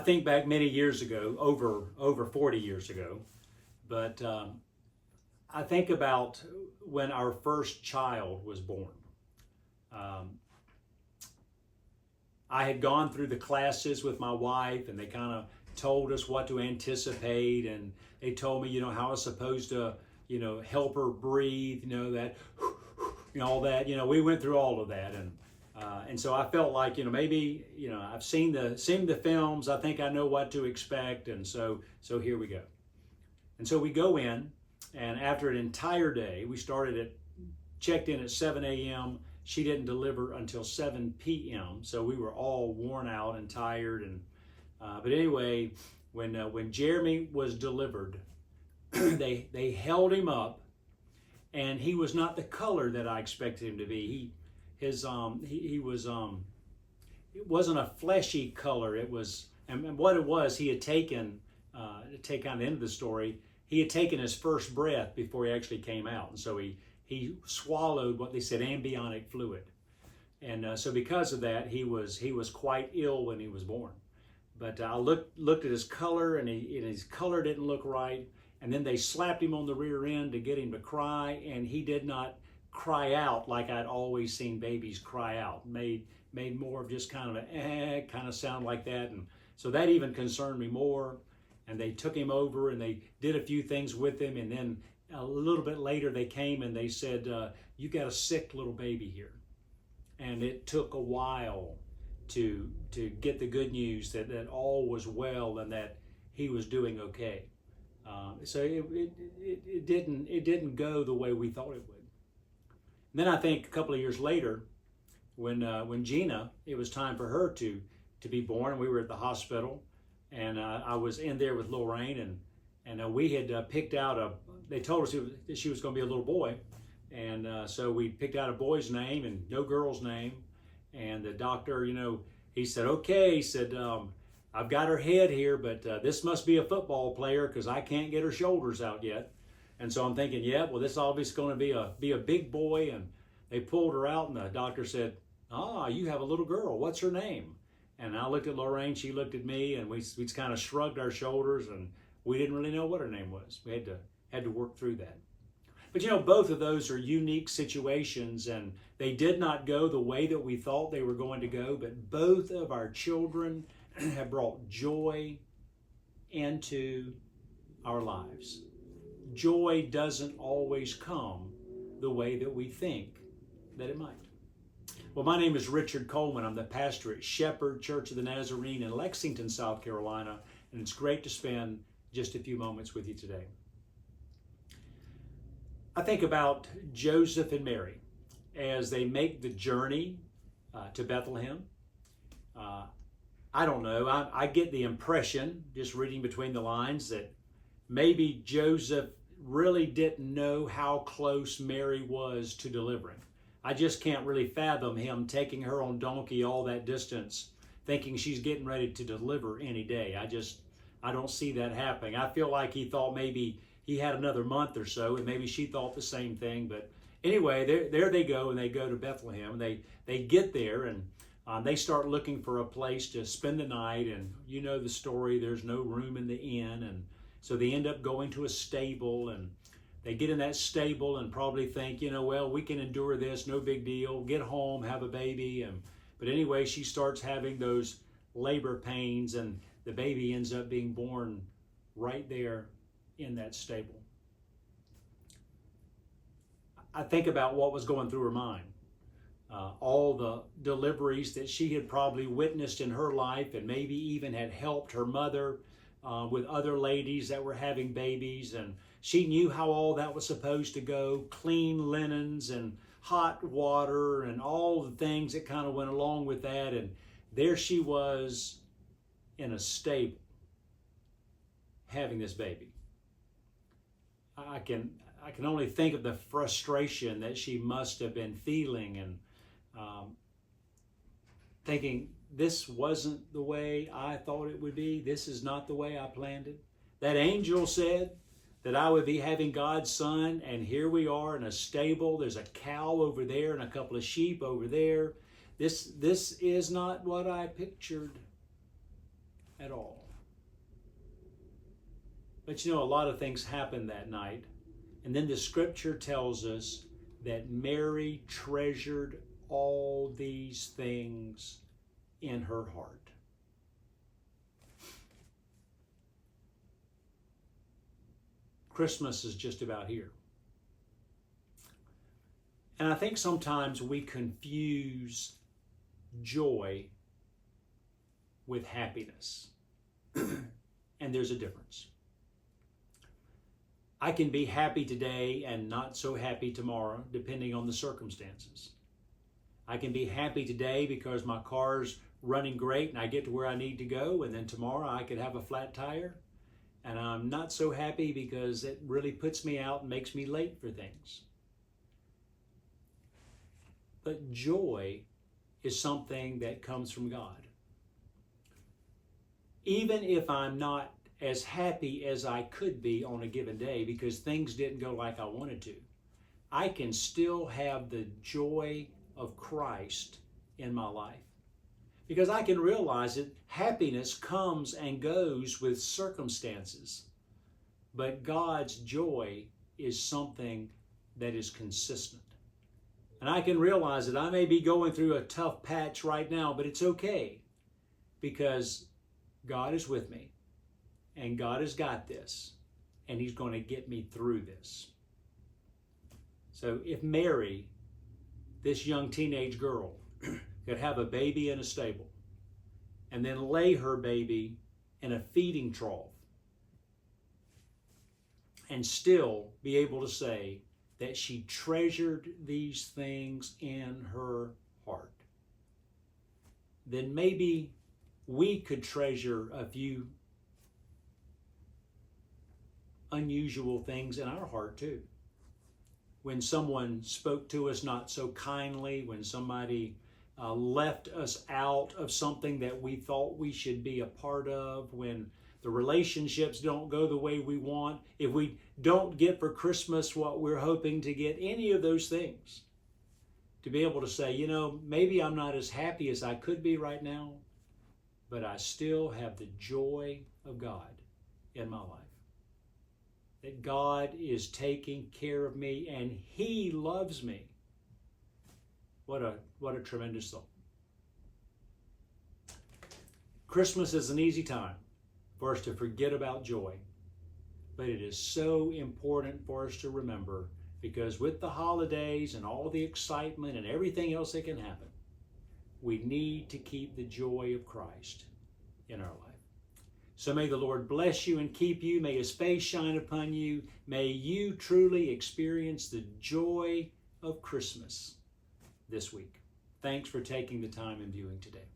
think back many years ago, over 40 years ago, but I think about when our first child was born. Um, I had gone through the classes with my wife, and they kind of told us what to anticipate, and they told me, how I was supposed to, help her breathe, that, all that. We went through all of that, and so I felt like, maybe, I've seen the films. I think I know what to expect, and so here we go. And so we go in, and after an entire day, we checked in at 7 a.m. She didn't deliver until 7 p.m. So we were all worn out and tired. And but anyway, when Jeremy was delivered, they held him up, and he was not the color that I expected him to be. He was it wasn't a fleshy color. It was, and what it was, he had taken to take on the end of the story. He had taken his first breath before he actually came out, and so he swallowed what they said amniotic fluid, and so because of that, he was quite ill when he was born. But I looked at his color, and his color didn't look right. And then they slapped him on the rear end to get him to cry, and he did not cry out like I'd always seen babies cry out. Made more of just kind of kind of sound like that, and so that even concerned me more. And they took him over, and they did a few things with him, and then a little bit later they came and they said, "You got a sick little baby here," and it took a while to get the good news that all was well and that he was doing okay. So it didn't go the way we thought it would. And then I think a couple of years later, when Gina, it was time for her to be born, and we were at the hospital, and I was in there with Lorraine, and we had picked out they told us that she was going to be a little boy, and so we picked out a boy's name and no girl's name, and the doctor, he said, "Okay," he said, "I've got her head here, but this must be a football player because I can't get her shoulders out yet." And so I'm thinking, yeah, well, this is obviously going to be a big boy. And they pulled her out, and the doctor said, "You have a little girl. What's her name?" And I looked at Lorraine, she looked at me, and we kind of shrugged our shoulders, and we didn't really know what her name was. We had to work through that. But both of those are unique situations, and they did not go the way that we thought they were going to go, but both of our children have brought joy into our lives. Joy doesn't always come the way that we think that it might. Well, my name is Richard Coleman. I'm the pastor at Shepherd Church of the Nazarene in Lexington, South Carolina, and it's great to spend just a few moments with you today. I think about Joseph and Mary as they make the journey to Bethlehem. I don't know. I get the impression, just reading between the lines, that maybe Joseph really didn't know how close Mary was to delivering. I just can't really fathom him taking her on donkey all that distance, thinking she's getting ready to deliver any day. I don't see that happening. I feel like he thought maybe he had another month or so, and maybe she thought the same thing. But anyway, there they go, and they go to Bethlehem. They get there, and they start looking for a place to spend the night, and you know the story. There's no room in the inn, and so they end up going to a stable, and they get in that stable and probably think, well, we can endure this, no big deal. Get home, have a baby, but anyway, she starts having those labor pains, and the baby ends up being born right there in that stable. I think about what was going through her mind. All the deliveries that she had probably witnessed in her life, and maybe even had helped her mother with other ladies that were having babies, and she knew how all that was supposed to go, clean linens and hot water and all the things that kind of went along with that. And there she was in a stable having this baby. I can only think of the frustration that she must have been feeling, and thinking, this wasn't the way I thought it would be. This is not the way I planned it. That angel said that I would be having God's son, and here we are in a stable. There's a cow over there and a couple of sheep over there. This is not what I pictured at all. But you know, a lot of things happened that night. And then the scripture tells us that Mary treasured all these things in her heart. Christmas is just about here. And I think sometimes we confuse joy with happiness. And there's a difference. I can be happy today and not so happy tomorrow, depending on the circumstances. I can be happy today because my car's running great and I get to where I need to go, and then tomorrow I could have a flat tire. And I'm not so happy because it really puts me out and makes me late for things. But joy is something that comes from God. Even if I'm not as happy as I could be on a given day because things didn't go like I wanted to, I can still have the joy of Christ in my life. Because I can realize that happiness comes and goes with circumstances. But God's joy is something that is consistent. And I can realize that I may be going through a tough patch right now, but it's okay because God is with me and God has got this and He's going to get me through this. So if Mary, this young teenage girl, could have a baby in a stable and then lay her baby in a feeding trough and still be able to say that she treasured these things in her heart, then maybe we could treasure a few unusual things in our heart too. When someone spoke to us not so kindly, when somebody left us out of something that we thought we should be a part of, when the relationships don't go the way we want, if we don't get for Christmas what we're hoping to get, any of those things, to be able to say, you know, maybe I'm not as happy as I could be right now, but I still have the joy of God in my life. That God is taking care of me and He loves me. What a tremendous thought. Christmas is an easy time for us to forget about joy, but it is so important for us to remember, because with the holidays and all the excitement and everything else that can happen, we need to keep the joy of Christ in our life. So may the Lord bless you and keep you. May His face shine upon you. May you truly experience the joy of Christmas this week. Thanks for taking the time and viewing today.